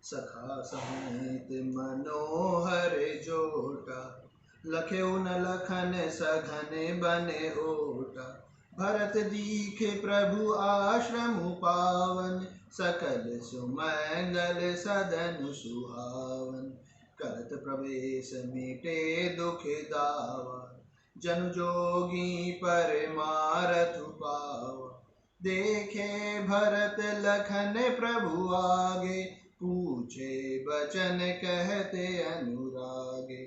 सखा समेत मनोहर जोटा, लखे उन लखन सघन बने ओटा। भरत दीखे प्रभु आश्रम पावन, सकल सुमंगल सदन सुहावन। करत प्रवेश मिटे दुख दावा, जन जोगी परमारथ पावा। देखे भरत लखन प्रभु आगे, पूछे बचन कहते अनुरागे।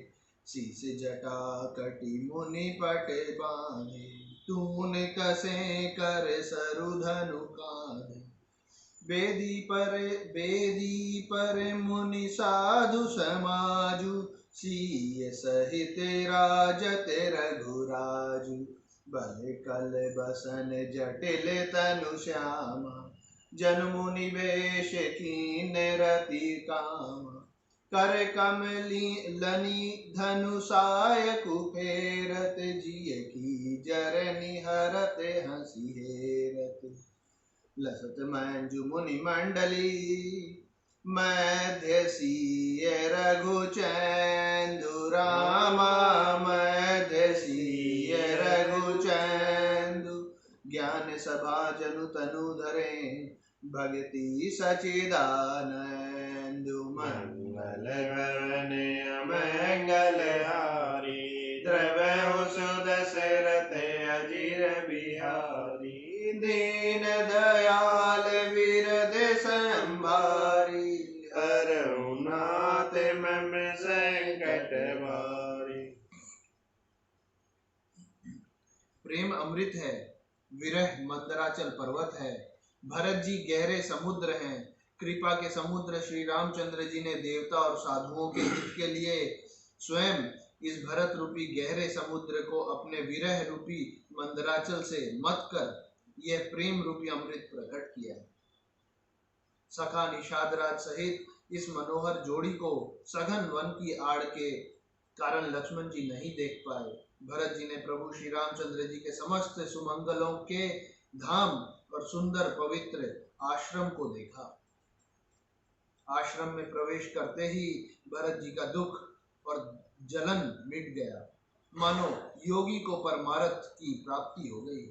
शीस जटा कटि मुनि पट बांधे, तून कसे कर सरु धनु कांधे। बेदी पर मुनि साधु समाजु, सीय सहित राजत रघुराजु। बल कल बसन जटिल तनु श्यामा, जन मुनि वेश कीन रति कामा। कर कमलनि धनुषाय कुपेरत, जिय की जरनि हरत हंसी हेरत। लसत मंजु मुनि मंडली, मध्य सीय रघुचंदु रामा। मध्य सीय रघुचंदु, ज्ञान सभा जनु तनु धरे, भगति सचिदानंदु। मंगल गण अमंगल हारी, द्रवहु सुदशरथ अजिर बिहारी। दीन दयाल विरद संभारी, हरहु नाथ मम संकट भारी। प्रेम अमृत है, विरह मंदराचल पर्वत है। भरत जी गहरे समुद्र हैं। कृपा के समुद्र श्री रामचंद्र जी ने देवता और साधुओं के हित के लिए स्वयं इस भरत रूपी गहरे समुद्र को अपने विरह रूपी मंदराचल से मत कर यह प्रेम रूपी अमृत प्रकट किया। सखा निषादराज सहित इस मनोहर जोड़ी को सघन वन की आड़ के कारण लक्ष्मण जी नहीं देख पाए। भरत जी ने प्रभु श्री रामचंद्र जी के समस्त सुमंगलों के धाम और सुंदर पवित्र आश्रम को देखा। आश्रम में प्रवेश करते ही भरत जी का दुख और जलन मिट गया, मानो योगी को परमार्थ की प्राप्ति हो गई।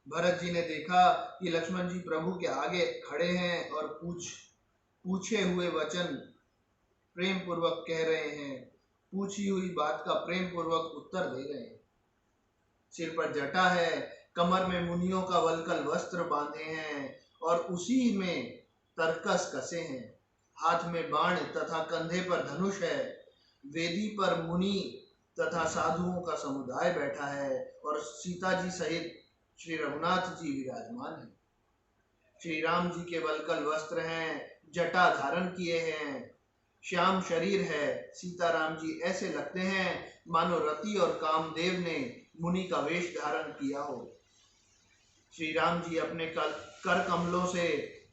भरत जी ने देखा कि लक्ष्मण जी प्रभु के आगे खड़े हैं और पूछे हुए वचन प्रेम पूर्वक कह रहे हैं, पूछी हुई बात का प्रेम पूर्वक उत्तर दे रहे हैं। सिर पर जटा है, कमर में मुनियों का वलकल वस्त्र बांधे हैं और उसी में तरकस कसे हैं। हाथ में बाण तथा कंधे पर धनुष है। वेदी पर मुनि तथा साधुओं का समुदाय बैठा है और सीता जी सहित श्री रघुनाथ जी विराजमान हैं। श्री राम जी के वलकल वस्त्र हैं, जटा धारण किए हैं, श्याम शरीर है। सीताराम जी ऐसे लगते हैं मानो रति और कामदेव ने मुनि का वेश धारण किया हो। श्री राम जी अपने कर कमलों से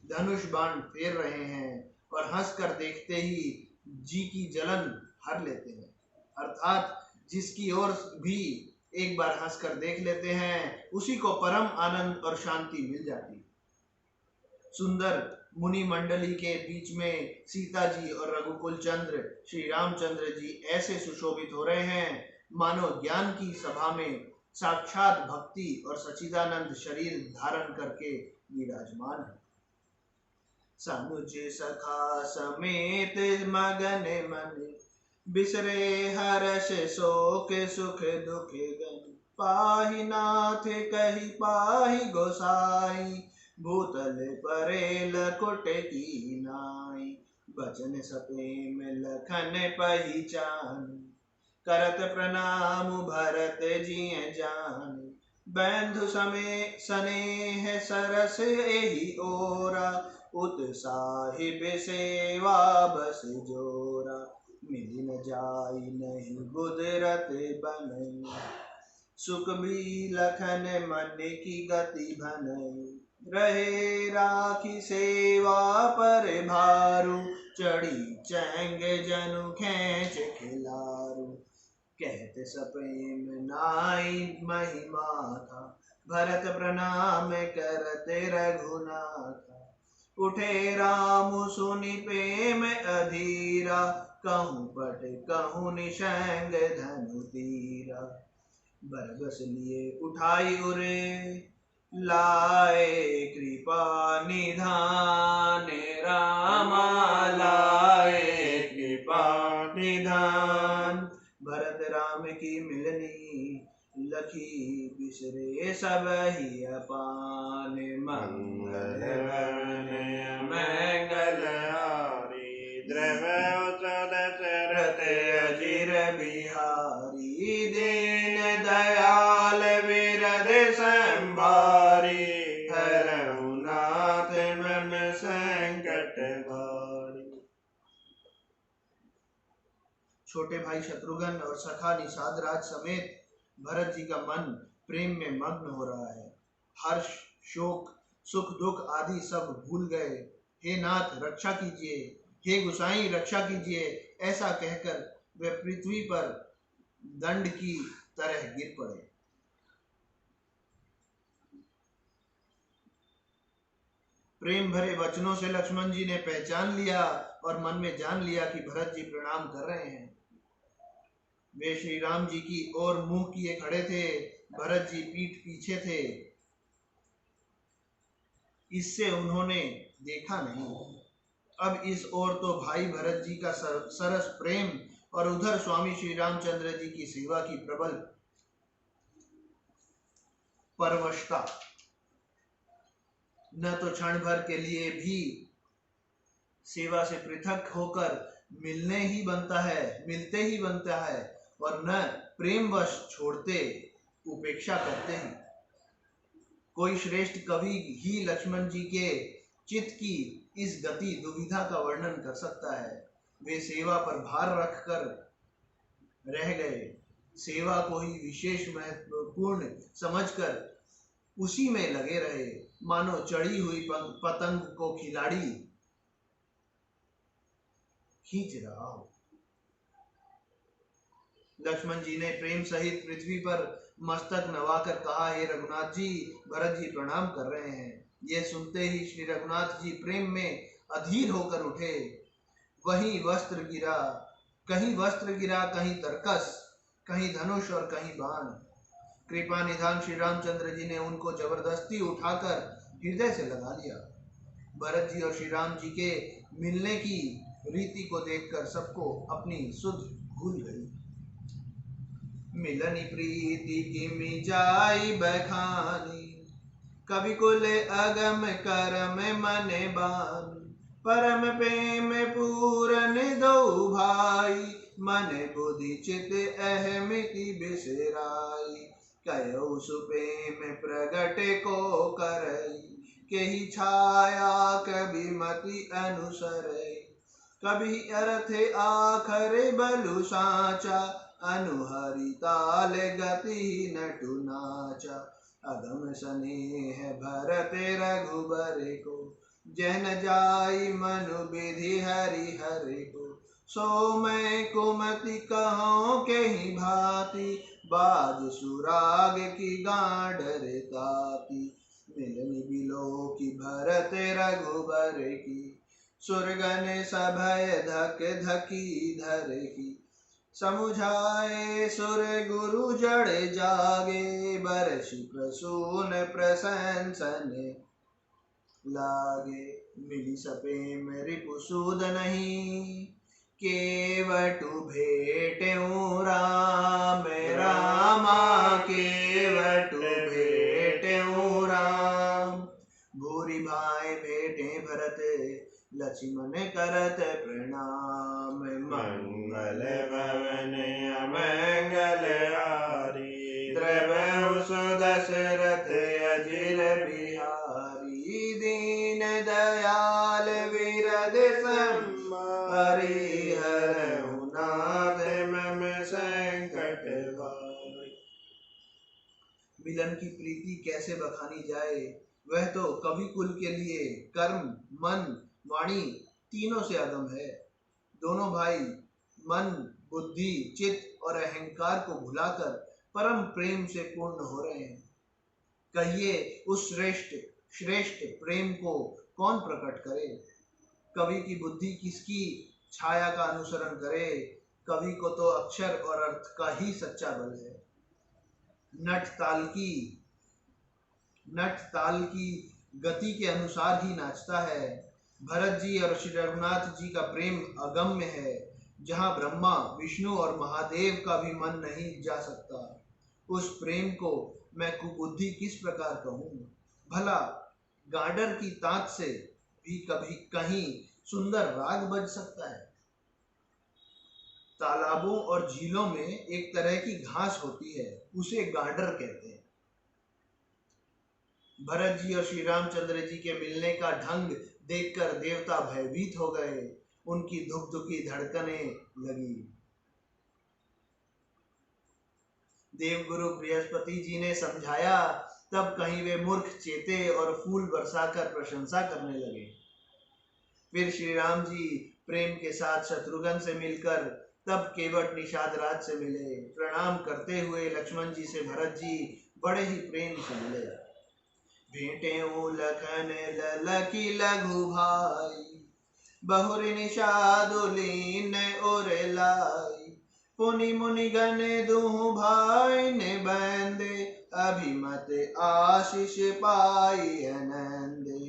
धनुष बाण फेर रहे हैं और हंसकर देखते ही जी की जलन हर लेते हैं, अर्थात जिसकी ओर भी एक बार हंसकर देख लेते हैं उसी को परम आनंद और शांति मिल जाती। सुंदर मुनि मंडली के बीच में सीता जी और रघुकुल चंद्र श्री रामचंद्र जी ऐसे सुशोभित हो रहे हैं मानो ज्ञान की सभा में साक्षात भक्ति और सच्चिदानंद शरीर धारण करके विराजमान है। सनुज सखा समेत मगन मन, बिसरे हर्ष शोक सुख दुख गन। पाहि नाथ कहि पाहि गोसाई, भूतल परेल कुट की नाई। बचन सप्रेम लखन पहिचान, करत प्रणाम भरत जिय जान। बैंधु समय स्नेह सरस एहि ओरा, उत्साहिब सेवा बस जोरा। मिल न जाई नहीं गुदरत बनई, सुख भी लखन मन की गति बनई। रहे राखी सेवा पर भारू, चढ़ी चैंग जनु खेच खिलारू। कहते सप्रेम नाई महिमा था, भरत प्रणाम करते रघुनाथा। उठे राम सुनि प्रेम अधीरा, कहूँ पट कहूँ निषंग धनु तीरा। बरगस लिए उठाई उरे, लाए कृपा निधान, रामा लाए कृपा निधान। भरत राम की मिलनी, लखी बिसरे सब ही अपान। मंगल भवन मंगल हारी, द्रवहुत दशरथ अजिर बिहारी। दीन दयाल विरद संभारी, हरहु नाथ मम संकट भारी। छोटे भाई शत्रुघ्न और सखा निषाद राज समेत भरत जी का मन प्रेम में मग्न हो रहा है। हर्ष, शोक, सुख, दुख आदि सब भूल गए। हे नाथ रक्षा कीजिए, हे गुसाई रक्षा कीजिए, ऐसा कहकर वे पृथ्वी पर दंड की तरह गिर पड़े। प्रेम भरे वचनों से लक्ष्मण जी ने पहचान लिया और मन में जान लिया कि भरत जी प्रणाम कर रहे हैं। वे श्री राम जी की ओर मुंह किए खड़े थे। भरत जी पीठ पीछे थे, इससे उन्होंने देखा नहीं। अब इस ओर तो भाई भरत जी का सरस प्रेम और उधर स्वामी श्री रामचंद्र जी की सेवा की प्रबल परवशता। न तो क्षण भर के लिए भी सेवा से पृथक होकर मिलते ही बनता है, और न प्रेमवश छोड़ते, उपेक्षा करते हैं। कोई श्रेष्ठ कवि ही लक्ष्मण जी के चित्त की इस गति दुविधा का वर्णन कर सकता है। वे सेवा पर भार रखकर रह गए, सेवा को ही विशेष महत्वपूर्ण समझकर उसी में लगे रहे, मानो चढ़ी हुई पतंग को खिलाड़ी खींच रहा हो। लक्ष्मण जी ने प्रेम सहित पृथ्वी पर मस्तक नवाकर कहा, हे रघुनाथ जी, भरत जी प्रणाम कर रहे हैं। यह सुनते ही श्री रघुनाथ जी प्रेम में अधीर होकर उठे। कहीं वस्त्र गिरा, कहीं तरकस, कहीं धनुष और कहीं बाण। कृपा निधान श्री रामचंद्र जी ने उनको जबरदस्ती उठाकर हृदय से लगा लिया। भरत जी और श्री राम जी के मिलने की रीति को देखकर सबको अपनी सुध भूल गई। मिलनी प्रीति की जाई बखानी, कवि कुल अगम करम मन बान। परम प्रेम पूरन दो भाई, मन बुद्धि चित अहमिति बिसराई। कयो सुप्रेम प्रगट को करई, केहि छाया कभी मति अनुसरई। कभी अर्थ आखर बलु साचा, अनुहरि ताल गति नटु नाचा। अगम स्नेह भरत रघुबर को, जन जाई मनु विधि हरि हरि को। सो मैं कुमति कहूँ के ही भांति, बाज सुराग की गांडर ताती। मिलनी बिलो की भरत रघुबर की, सुरगन सभय धक धकी धर की। समुझाए सुर गुरु जड़ जागे, बरसि प्रसून प्रशंसन लागे। मिली सपेम रिपुसूद नहीं, केवटु भेटेऊ राम, रामा केवटु भेटेऊ राम। भूरि भाई भेटे भरत, लक्ष्मण करत प्रणाम। मंगल भवन अमंगल हारी, द्रवहु दशरथ अजिर बिहारी। दीन दयाल विरद संभारी, हरहु नाथ मम संकट भारी। मिलन की प्रीति कैसे बखानी जाए, वह तो कवि कुल के लिए कर्म, मन, वाणी तीनों से अगम है। दोनों भाई मन, बुद्धि, चित्त और अहंकार को भुलाकर परम प्रेम से पूर्ण हो रहे हैं। कहिए उस श्रेष्ठ प्रेम को कौन प्रकट करे। कवि की बुद्धि किसकी छाया का अनुसरण करे। कवि को तो अक्षर और अर्थ का ही सच्चा बल है। नट ताल की गति के अनुसार ही नाचता है। भरत जी और श्री रघुनाथ जी का प्रेम अगम्य है, जहाँ ब्रह्मा विष्णु और महादेव का भी मन नहीं जा सकता। उस प्रेम को मैं कुबुद्धि किस प्रकार कहूँ। भला गाडर की ताक से भी कभी कहीं सुंदर राग बज सकता है। तालाबों और झीलों में एक तरह की घास होती है, उसे गाडर कहते हैं। भरत जी और श्री रामचंद्र जी के मिलने का ढंग देखकर देवता भयभीत हो गए। उनकी धुक धुकी धड़कनें लगी। देवगुरु बृहस्पति जी ने समझाया, तब कहीं वे मूर्ख चेते और फूल बरसाकर प्रशंसा करने लगे। फिर श्री राम जी प्रेम के साथ शत्रुघ्न से मिलकर तब केवट निषाद राज से मिले। प्रणाम करते हुए लक्ष्मण जी से भरत जी बड़े ही प्रेम से मिले। भेंटे लखन ललकी लघु भाई, बहुरी निषाद लीन और लाई। पुनि मुनि गण दुहु भाई ने बंदे, अभिमत आशीष पाई आनंदे।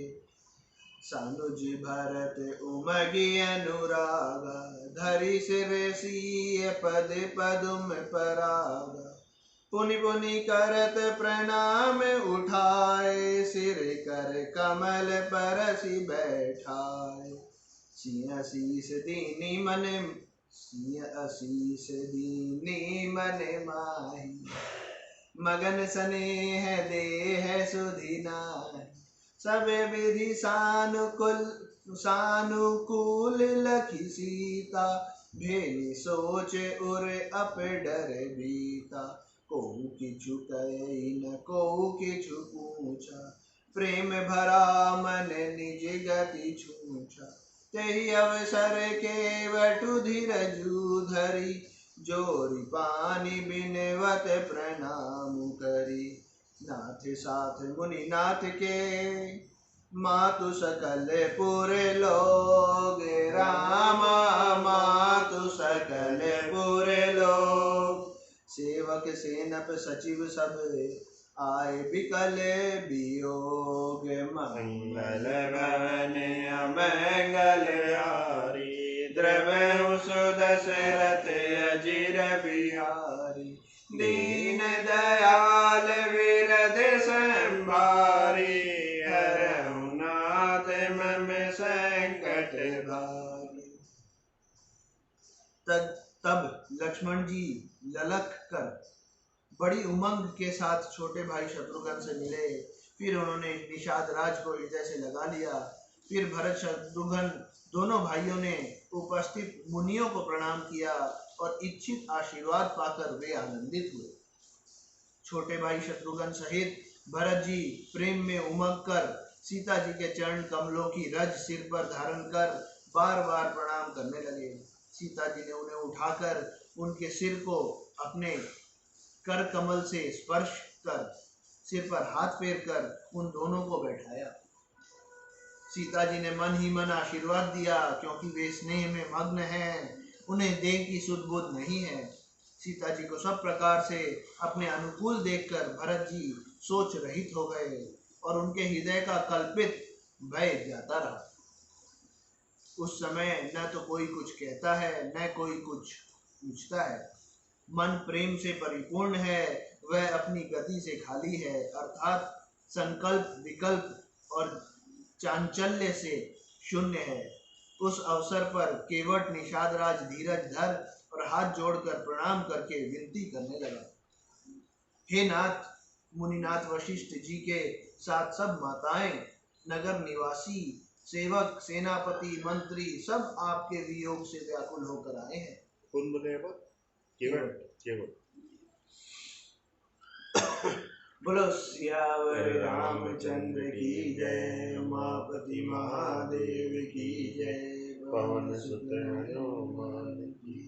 सानुज भरत उमगी अनुरागा, धरि सिर सिय पद पदुम परागा। पुनि पुनि करत प्रणाम उठाए, सिर कर कमल परसि बैठाए। सिंह शीस दीनी मन माही, मगन स्नेह देह सुधि नाहि। सब विधि सानुकूल लखी सीता, भेनि सोच उर अप डर बीता। कोहु किछु कहि न कोहु किछु पूछा, प्रेम भरा मन निज गति छूछा। तेहि अवसर केवटु धीरजु धरि, जोरि पानी बिनवत प्रणाम करी। नाथ साथ मुनि नाथ के, मातु सकल पुर लोग। रामा मातु सकल पुर लोग। सेवक सेनप सचिव सब, आए बिकल वियोग। मंगल भवन अमंगल हारी, द्रवहु सुदशरथ अजिर बिहारी। दीन दयाल विरद संभारी, हरहु नाथ मम संकट भारी। तब लक्ष्मण जी ललक कर बड़ी उमंग के साथ छोटे भाई शत्रुघ्न से मिले। फिर उन्होंने निषाद राज को हृदय से लगा लिया। फिर भरत शत्रुघ्न दोनों भाइयों ने उपस्थित मुनियों को प्रणाम किया और इच्छित आशीर्वाद पाकर वे आनंदित हुए। छोटे भाई शत्रुघ्न सहित भरत जी प्रेम में उमग कर सीता जी के चरण कमलों की रज सिर पर धारण कर बार बार प्रणाम करने लगे। सीता जी ने उन्हें उठाकर उनके सिर को अपने कर कमल से स्पर्श कर सिर पर हाथ फेर कर उन दोनों को बैठाया। सीता जी ने मन ही मन आशीर्वाद दिया, क्योंकि वे स्नेह में मग्न हैं, उन्हें देह की सुध बुध नहीं है। सीता जी को सब प्रकार से अपने अनुकूल देखकर भरत जी सोच रहित हो गए और उनके हृदय का कल्पित भय जाता रहा। उस समय न तो कोई कुछ कहता है, न कोई कुछ पूछता है। मन प्रेम से परिपूर्ण है, वह अपनी गति से खाली है, अर्थात संकल्प विकल्प और चांचल्य से शून्य है। उस अवसर पर केवट निषाद राज धीरज धर और हाथ जोड़कर प्रणाम करके विनती करने लगा। हे नाथ, मुनिनाथ वशिष्ठ जी के साथ सब माताएं, नगर निवासी, सेवक, सेनापति, मंत्री सब आपके वियोग से व्याकुल होकर आए हैं। कौन बोले केवट। बोलो सियावर रामचंद्र की जय, उमापति महादेव की जय, पवन सुत हनुमान की